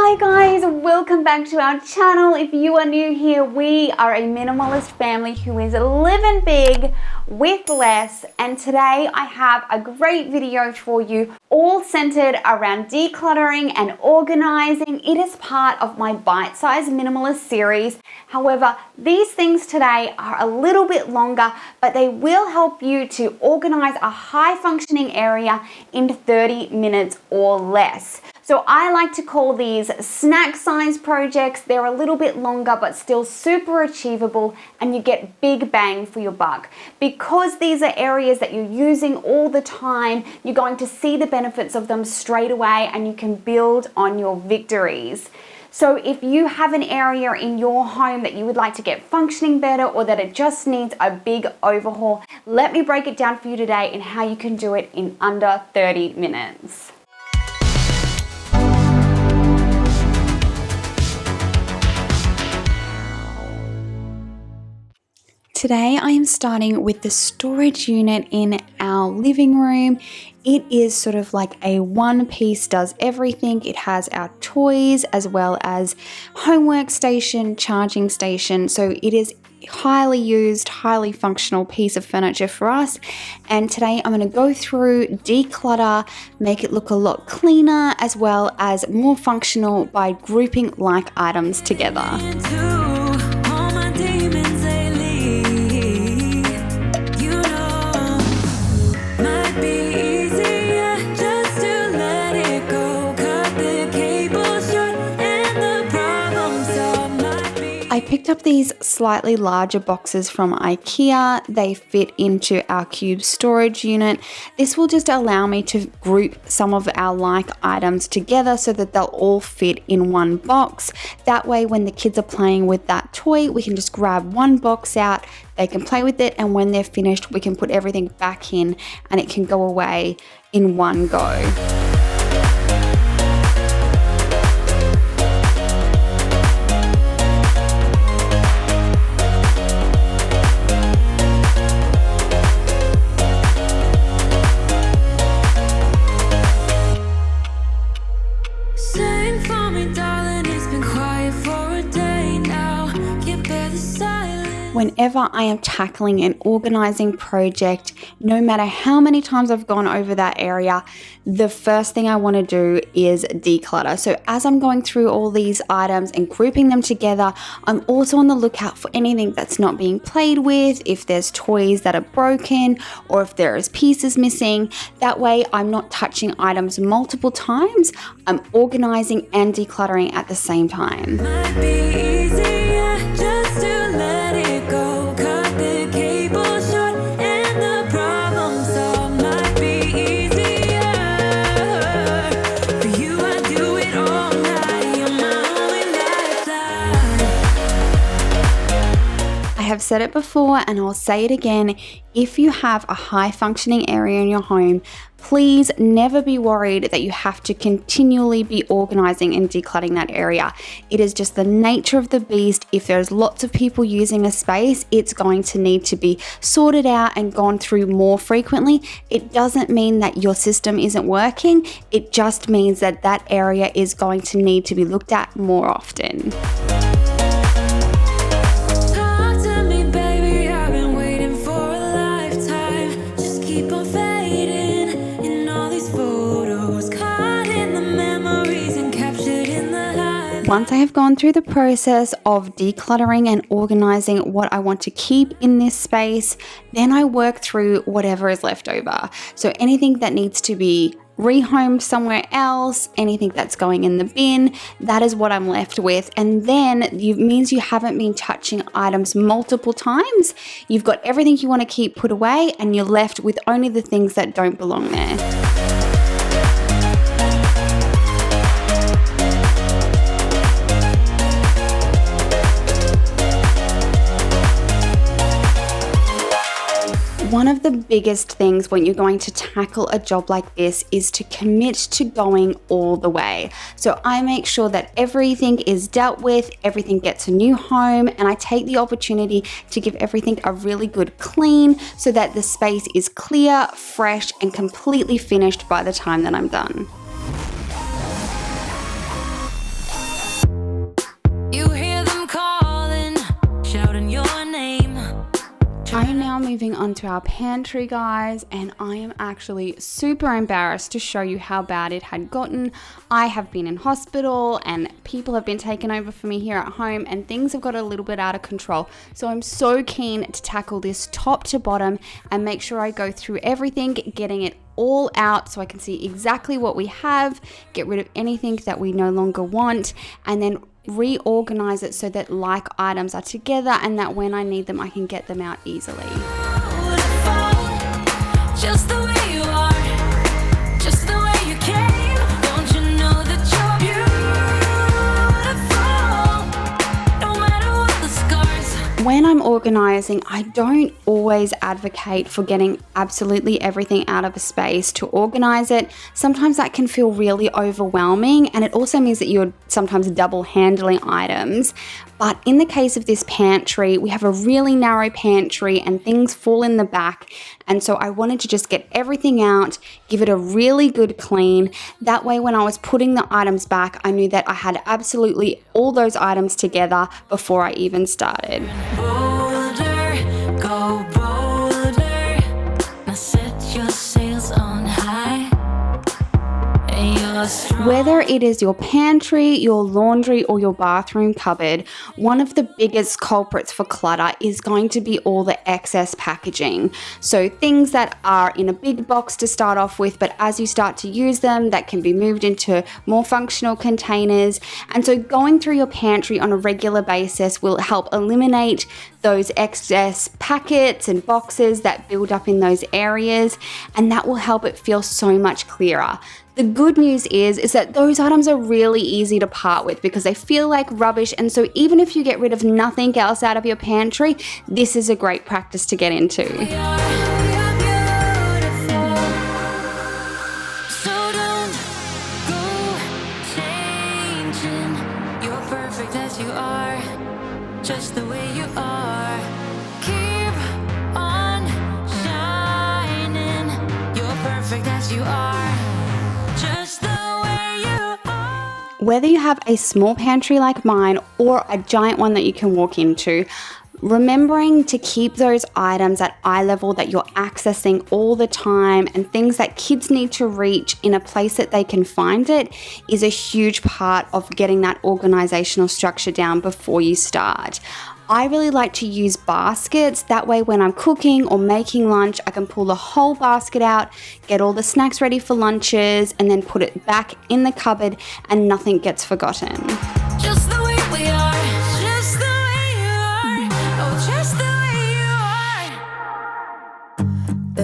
Hi guys, welcome back to our channel. If you are new here, we are a minimalist family who is living big with less, and today I have a great video for you all centered around decluttering and organizing. It is part of my bite-sized minimalist series. However, these things today are a little bit longer, but they will help you to organize a high functioning area in 30 minutes or less. So I like to call these snack size projects. They're a little bit longer, but still super achievable, and you get big bang for your buck. Because these are areas that you're using all the time, you're going to see the benefits of them straight away, and you can build on your victories. So if you have an area in your home that you would like to get functioning better, or that it just needs a big overhaul, let me break it down for you today and how you can do it in under 30 minutes. Today I am starting with the storage unit in our living room. It is sort of like a one piece does everything. It has our toys as well as homework station, charging station. So it is highly used, highly functional piece of furniture for us. And today I'm going to go through, declutter, make it look a lot cleaner as well as more functional by grouping like items together. I picked up these slightly larger boxes from IKEA. They fit into our cube storage unit. This will just allow me to group some of our like items together so that they'll all fit in one box. That way when the kids are playing with that toy, we can just grab one box out, they can play with it, and when they're finished, we can put everything back in and it can go away in one go. Whenever I am tackling an organizing project, no matter how many times I've gone over that area, the first thing I want to do is declutter. So as I'm going through all these items and grouping them together, I'm also on the lookout for anything that's not being played with, if there's toys that are broken, or if there is pieces missing. That way I'm not touching items multiple times. I'm organizing and decluttering at the same time. Might be easier just to let it go. I've said it before and I'll say it again. If you have a high functioning area in your home, please never be worried that you have to continually be organizing and decluttering that area. It is just the nature of the beast. If there's lots of people using a space, it's going to need to be sorted out and gone through more frequently. It doesn't mean that your system isn't working. It just means that that area is going to need to be looked at more often. Once I have gone through the process of decluttering and organizing what I want to keep in this space, then I work through whatever is left over. So anything that needs to be rehomed somewhere else, anything that's going in the bin, that is what I'm left with. And then it means you haven't been touching items multiple times. You've got everything you want to keep put away, and you're left with only the things that don't belong there. One of the biggest things when you're going to tackle a job like this is to commit to going all the way. So I make sure that everything is dealt with, everything gets a new home, and I take the opportunity to give everything a really good clean so that the space is clear, fresh, and completely finished by the time that I'm done. moving on to our pantry, guys, and I am actually super embarrassed to show you how bad it had gotten. I have been in hospital and people have been taken over for me here at home, and things have got a little bit out of control. So I'm so keen to tackle this top to bottom and make sure I go through everything, getting it all out so I can see exactly what we have, get rid of anything that we no longer want, and then reorganize it so that like items are together and that when I need them I can get them out easily. Just the way you are, just the way you came. Don't you know that you're beautiful, no matter what the scars. When I'm organizing, I don't always advocate for getting absolutely everything out of a space to organize it. Sometimes that can feel really overwhelming, and it also means that you're sometimes double handling items. But in the case of this pantry, we have a really narrow pantry and things fall in the back. And so I wanted to just get everything out, give it a really good clean. That way, when I was putting the items back, I knew that I had absolutely all those items together before I even started. Bolder, go bolder. Now set your sails on high. Whether it is your pantry, your laundry, or your bathroom cupboard, one of the biggest culprits for clutter is going to be all the excess packaging. So things that are in a big box to start off with, but as you start to use them, that can be moved into more functional containers. And so going through your pantry on a regular basis will help eliminate those excess packets and boxes that build up in those areas, and that will help it feel so much clearer. The good news is that those items are really easy to part with because they feel like rubbish, and so even if you get rid of nothing else out of your pantry, this is a great practice to get into. Just the way you are. Keep on shining. You're perfect as you are. Just the way you are. Whether you have a small pantry like mine or a giant one that you can walk into, remembering to keep those items at eye level that you're accessing all the time and things that kids need to reach in a place that they can find it is a huge part of getting that organizational structure down before you start. I really like to use baskets. That way when I'm cooking or making lunch, I can pull the whole basket out, get all the snacks ready for lunches, and then put it back in the cupboard and nothing gets forgotten. Just the way we are, just the way you are, oh, just the way you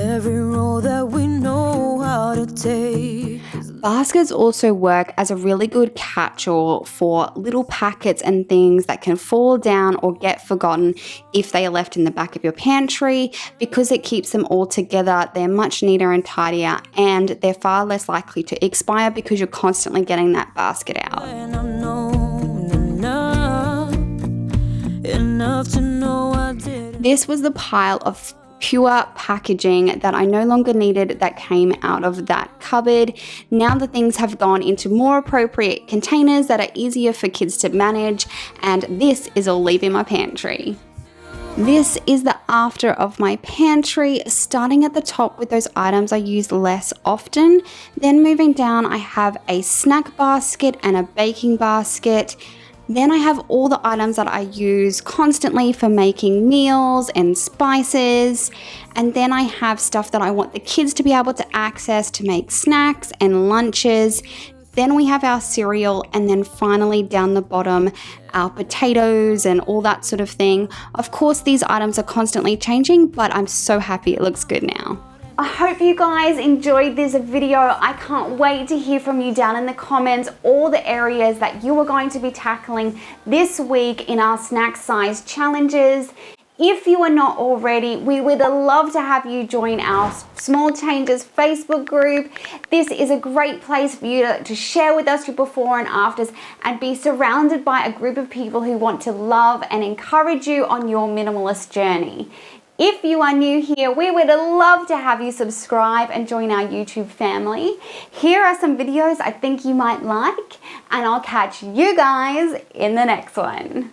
are. Every role that we know how to take. Baskets also work as a really good catch-all for little packets and things that can fall down or get forgotten if they are left in the back of your pantry. Because it keeps them all together, they're much neater and tidier, and they're far less likely to expire because you're constantly getting that basket out. This was the pile of pure packaging that I no longer needed that came out of that cupboard. Now the things have gone into more appropriate containers that are easier for kids to manage, and this is all leaving my pantry. This is the after of my pantry, starting at the top with those items I use less often. Then moving down, I have a snack basket and a baking basket. Then I have all the items that I use constantly for making meals and spices. And then I have stuff that I want the kids to be able to access to make snacks and lunches. Then we have our cereal, and then finally down the bottom, our potatoes and all that sort of thing. Of course, these items are constantly changing, but I'm so happy it looks good now. I hope you guys enjoyed this video. I can't wait to hear from you down in the comments all the areas that you are going to be tackling this week in our snack size challenges. If you are not already, we would love to have you join our Small Changes Facebook group. This is a great place for you to share with us your before and afters and be surrounded by a group of people who want to love and encourage you on your minimalist journey. If you are new here, we would love to have you subscribe and join our YouTube family. Here are some videos I think you might like, and I'll catch you guys in the next one.